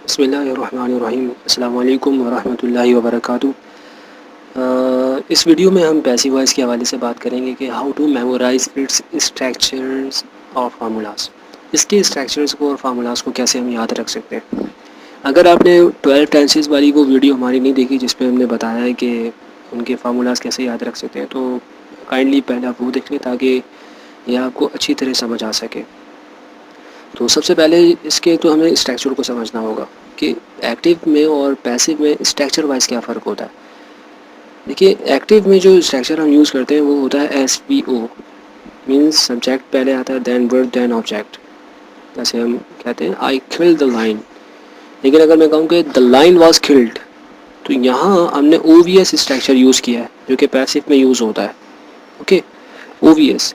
बिस्मिल्लाहिर्रहमानिर्रहीम। अस्सलाम वालेकुम वरहमतुल्लाहि वबरकातुहू। इस वीडियो में हम पैसिव वॉइस के हवाले से बात करेंगे कि how to memorise its structures और फार्मूलाज। इसके स्ट्रक्चर्स को और फार्मूलाज को कैसे हम याद रख सकते हैं। अगर आपने 12 टेंसेस वाली वो वीडियो हमारी नहीं देखी जिसमें हमने बताया है कि उनके फार्मूलाज कैसे याद रख सकते हैं, तो काइंडली पहले आप वो देख लें ताकि यह आपको अच्छी तरह समझ आ सके। तो सबसे पहले इसके तो हमें स्ट्रक्चर को समझना होगा कि एक्टिव में और पैसिव में स्ट्रक्चर वाइज क्या फ़र्क होता है। देखिए, एक्टिव में जो स्ट्रक्चर हम यूज़ करते हैं वो होता है SVO, मीन्स सब्जेक्ट पहले आता है, देन वर्ब, देन ऑब्जेक्ट। जैसे हम कहते हैं आई किल्ड द लाइन, लेकिन अगर मैं कहूँ कि द लाइन वॉज किल्ड, तो यहाँ हमने OVS स्ट्रक्चर यूज़ किया है जो कि पैसिव में यूज़ होता है। ओके, OVS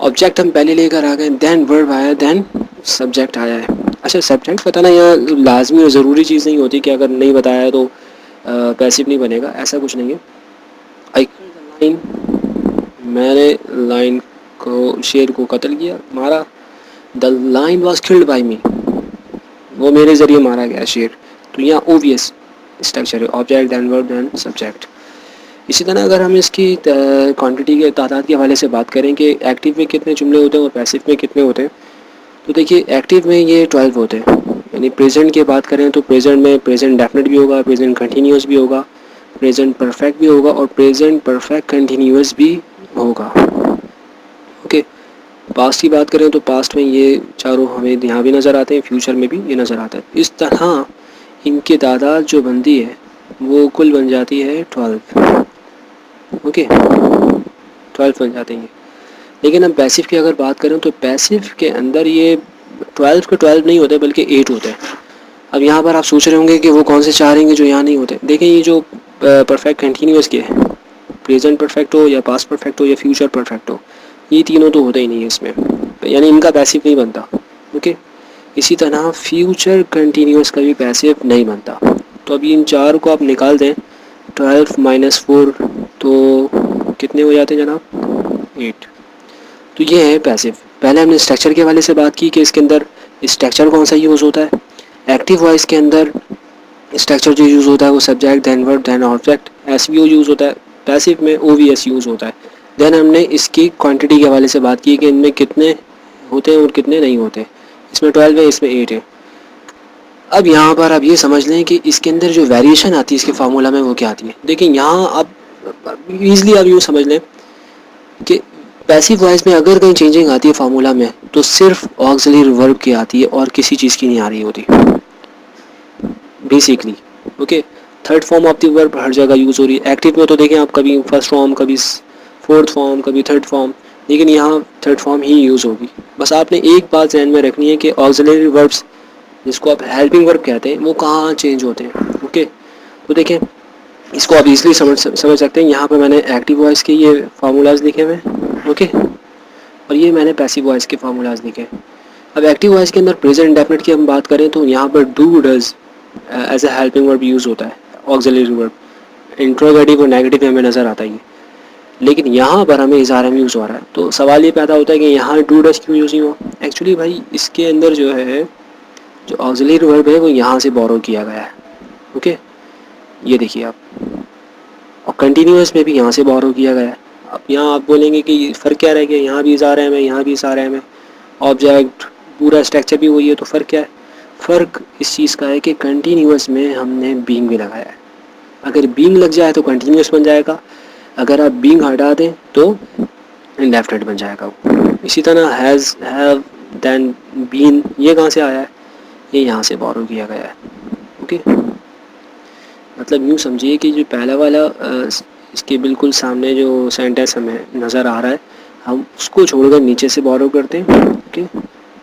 ऑब्जेक्ट हम पहले लेकर आ गए, देन वर्ब आया, देन सब्जेक्ट आया है। अच्छा, सब्जेक्ट बताना यहाँ लाजमी और ज़रूरी चीज़ नहीं होती कि अगर नहीं बताया तो पैसिव नहीं बनेगा, ऐसा कुछ नहीं है। आई लाइन, मैंने लाइन को, शेर को कत्ल किया, मारा। The lion was killed by me, वो मेरे ज़रिए मारा गया शेर। तो यहाँ OVS स्ट्रक्चर है, object then verb then subject. इसी तरह अगर हम इसकी क्वांटिटी के तादाद के हवाले से बात करें कि एक्टिव में कितने जुमले होते हैं और पैसिव में कितने होते हैं, तो देखिए एक्टिव में ये 12 होते हैं। यानी प्रेजेंट की बात करें तो प्रेजेंट में प्रेजेंट डेफिनेट भी होगा, प्रेजेंट कंटिन्यूस भी होगा, प्रेजेंट परफेक्ट भी होगा और प्रेजेंट परफेक्ट कंटिन्यूस भी होगा। ओके, पास्ट की बात करें तो पास्ट में ये चारों हमें यहाँ भी नज़र आते हैं, फ्यूचर में भी ये नज़र आता है। इस तरह इनकी तादाद जो बनती है वो कुल बन जाती है 12। ओके, 12 बन जाते हैं। लेकिन हम पैसिव की अगर बात करें तो पैसिव के अंदर ये 12 के 12 नहीं होते बल्कि 8 होते हैं। अब यहाँ पर आप सोच रहे होंगे कि वो कौन से चार रहेंगे जो यहाँ नहीं होते। देखें, ये जो परफेक्ट कंटिन्यूस के है, प्रेजेंट परफेक्ट हो या पास्ट परफेक्ट हो या फ्यूचर परफेक्ट हो, ये तीनों तो होते ही नहीं है इसमें, यानी इनका पैसिव नहीं बनता। ओके, इसी तरह फ्यूचर कंटिन्यूस का भी पैसिव नहीं बनता। तो अभी इन चार को आप निकाल दें, 12 माइनस 4 तो कितने हो जाते हैं जनाब? 8। तो ये है पैसिव। पहले हमने स्ट्रक्चर के हवाले से बात की कि इसके अंदर स्ट्रक्चर कौन सा यूज़ होता है। एक्टिव वॉइस के अंदर स्ट्रक्चर जो यूज़ होता है वो subject then verb then object, SVO use होता है। पैसिव में OVS यूज़ होता है। देन हमने इसकी क्वांटिटी के हवाले से बात की कि इनमें कितने होते हैं और कितने नहीं होते। इसमें 12 है, इसमें 8 है। अब यहाँ पर आप ये समझ लें कि इसके अंदर जो वेरिएशन आती है इसके फार्मूला में वो क्या आती है। देखिए, यहाँ आप ईज़िली आप यूँ समझ लें कि पैसिव वॉइस में अगर कहीं चेंजिंग आती है फार्मूला में तो सिर्फ ऑक्सिलरी वर्ब की आती है और किसी चीज़ की नहीं आ रही होती basically. Okay, third form of the verb हर जगह यूज़ हो रही है। एक्टिव में तो देखें आप, कभी फर्स्ट फॉर्म, कभी फोर्थ फॉर्म, कभी थर्ड फॉर्म, लेकिन यहाँ थर्ड फॉर्म ही यूज़ होगी। बस आपने एक बात ध्यान में रखनी है कि ऑक्सिलरी वर्ब्स जिसको आप हेल्पिंग वर्ब कहते हैं वो कहाँ चेंज होते हैं। ओके, तो देखें, इसको आप इजीली समझ सकते हैं। यहाँ पे मैंने एक्टिव वॉइस के ये फार्मूलाज लिखे हुए हैं। ओके, और ये मैंने पैसिव वॉइस के फार्मूलाज लिखे। अब एक्टिव वॉइस के अंदर प्रेजेंट डेफिनेट की हम बात करें तो यहाँ पर do does as a helping verb use होता है, ऑक्सिलरी वर्ब। इंट्रोगेटिव और नेगेटिव हमें नज़र आता ही है, लेकिन यहाँ पर हमें इज़हार यूज़ हो रहा है। तो सवाल ये पैदा होता है कि यहाँ डू डज क्यों यूज़ नहीं हुआ। एक्चुअली भाई, इसके अंदर जो है, जो ऑक्सिलरी वर्ब है वो यहाँ से बोरो किया गया है। ओके, ये देखिए आप, और कंटिन्यूस में भी यहाँ से बोरो किया गया है। अब यहाँ आप बोलेंगे कि फ़र्क क्या रह गया, यहाँ भी इज़हार है, यहाँ भी इज़हार है, ऑब्जेक्ट पूरा स्ट्रक्चर भी वही है, तो फ़र्क क्या है? फ़र्क इस चीज़ का है कि कंटिन्यूस में हमने बीइंग भी लगाया है। अगर बीइंग लग जाए तो कंटिन्यूस बन जाएगा, अगर आप बीइंग हटा दें तो इंडेफिनिट बन जाएगा। इसी तरह हैज़, हैव, देन, बीन, ये कहाँ से आया है? ये यहाँ से बोरो किया गया है। ओके, मतलब यूँ समझिए कि जो पहला वाला इसके बिल्कुल सामने जो सेंटेंस हमें नज़र आ रहा है, हम उसको छोड़कर नीचे से बोरो करते हैं। ओके,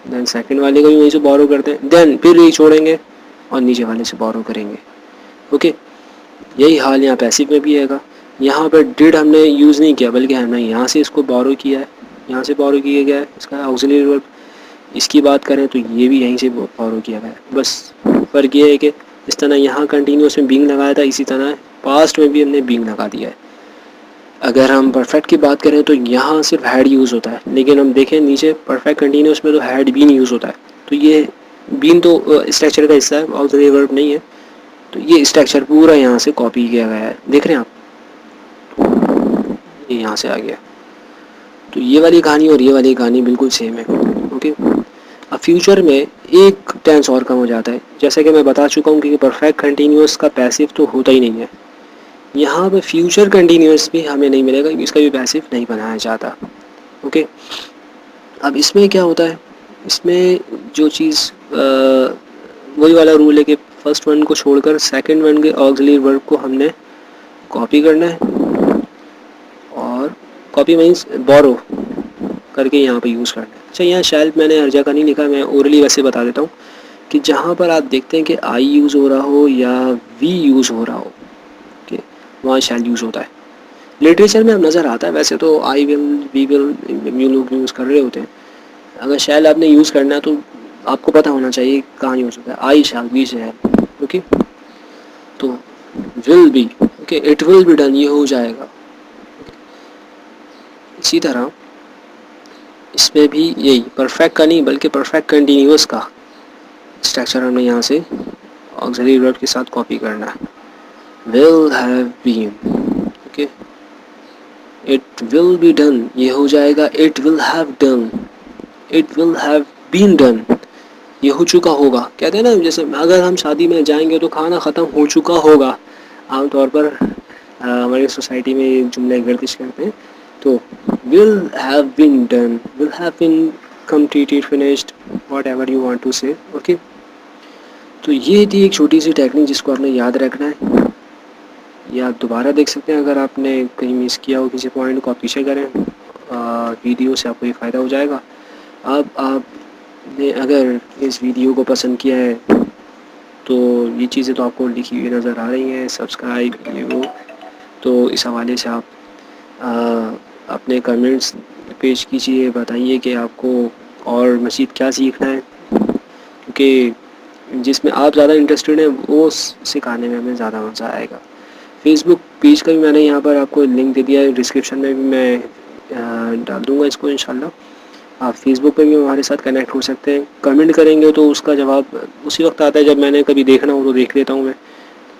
देन सेकंड वाले को भी वहीं से बोरो करते हैं, देन फिर यही छोड़ेंगे और नीचे वाले से बोरो करेंगे। ओके, यही हाल यहाँ पैसिव में भी है। यहाँ पर डिड हमने यूज़ नहीं किया बल्कि हमने यहाँ से इसको बोरो किया है, यहाँ से बोरो किया गया है इसका ऑक्सिलरी वर्ब। इसकी बात करें तो ये भी यहीं से बोरो किया गया है। बस फ़र्क ये है कि इस तरह यहाँ कंटिन्यूस में बीइंग लगाया था, इसी तरह पास्ट में भी हमने बीइंग लगा दिया है। अगर हम परफेक्ट की बात करें तो यहाँ सिर्फ हैड यूज़ होता है, लेकिन हम देखें नीचे परफेक्ट कंटिन्यूस में तो हैड बीन यूज़ होता है। तो ये बीन तो स्ट्रक्चर का हिस्सा है, ऑक्सिलरी वर्ब नहीं है। तो ये स्ट्रक्चर पूरा यहाँ से कॉपी किया गया है, देख रहे हैं आप, ये यहाँ से आ गया। तो ये वाली कहानी और ये वाली कहानी बिल्कुल सेम है। ओके, अब फ्यूचर में एक टेंस और कम हो जाता है, जैसे कि मैं बता चुका हूँ कि परफेक्ट कंटिन्यूअस का पैसिव तो होता ही नहीं है। यहाँ पे फ्यूचर कंटिन्यूअस भी हमें नहीं मिलेगा, इसका भी पैसिव नहीं बनाया जाता। ओके, अब इसमें क्या होता है, इसमें जो चीज़ वही वाला रूल है कि फर्स्ट वन को छोड़कर सेकंड वन के ऑक्सिलरी वर्ब को हमने कॉपी करना है, और कॉपी मीन्स बोरो करके यहाँ पे यूज़ करना है। अच्छा, यहाँ शायद मैंने हर जगह नहीं लिखा, मैं ओरली वैसे बता देता हूँ कि जहाँ पर आप देखते हैं कि आई यूज़ हो रहा हो या वी यूज़ हो रहा हो, कि वहाँ शैल यूज़ होता है। लिटरेचर में अब नज़र आता है, वैसे तो I will, we will you लोग यूज़ कर रहे होते हैं। अगर शैल आपने यूज़ करना है तो आपको पता होना चाहिए कहाँ यूज़ होता है, आई शैल, वी शैल। ओके, तो will be, okay, it will be done, ये हो जाएगा। इसी तरह इसमें भी यही परफेक्ट का नहीं बल्कि परफेक्ट कंटिन्यूअस का स्ट्रक्चर हमें यहाँ से ऑक्सिलरी वर्ब के साथ कॉपी करना है। Will have been, okay, it will be done, ये हो जाएगा it will have done, it will have been done, ये हो चुका होगा। कहते हैं ना, जैसे अगर हम शादी में जाएंगे तो खाना ख़त्म हो चुका होगा, आमतौर पर हमारी सोसाइटी में ये जुमले गर्दिश करते हैं। तो will have been done, will have been completed, finished, whatever you want to say. Okay, तो ये थी एक छोटी सी टेक्निक जिसको आपने याद रखना है। ये आप दोबारा देख सकते हैं, अगर आपने कहीं मिस किया हो किसी पॉइंट को आप पीछे करें, वीडियो से आपको ये फ़ायदा हो जाएगा। अब आपने अगर इस वीडियो को पसंद किया है तो ये चीज़ें तो आपको लिखी हुई नज़र आ रही हैं, सब्सक्राइब ये वो, तो इस हवाले से आप अपने कमेंट्स पेश कीजिए, बताइए कि आपको और मज़ीद क्या सीखना है, क्योंकि जिसमें आप ज़्यादा इंटरेस्टेड हैं वो सिखाने में हमें ज़्यादा मज़ा आएगा। फेसबुक पेज का भी मैंने यहाँ पर आपको लिंक दे दिया है, डिस्क्रिप्शन में भी मैं डाल दूँगा इसको इंशाल्लाह। आप फेसबुक पे भी हमारे साथ कनेक्ट हो सकते हैं, कमेंट करेंगे तो उसका जवाब उसी वक्त आता है जब मैंने कभी देखना हो तो देख लेता हूँ मैं।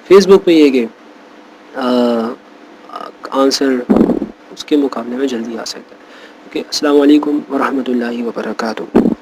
फेसबुक पे ये कि आंसर उसके मुकाबले में जल्दी आ सकता है। ओके, अस्सलाम वालेकुम व रहमतुल्लाहि व बरकातुहू।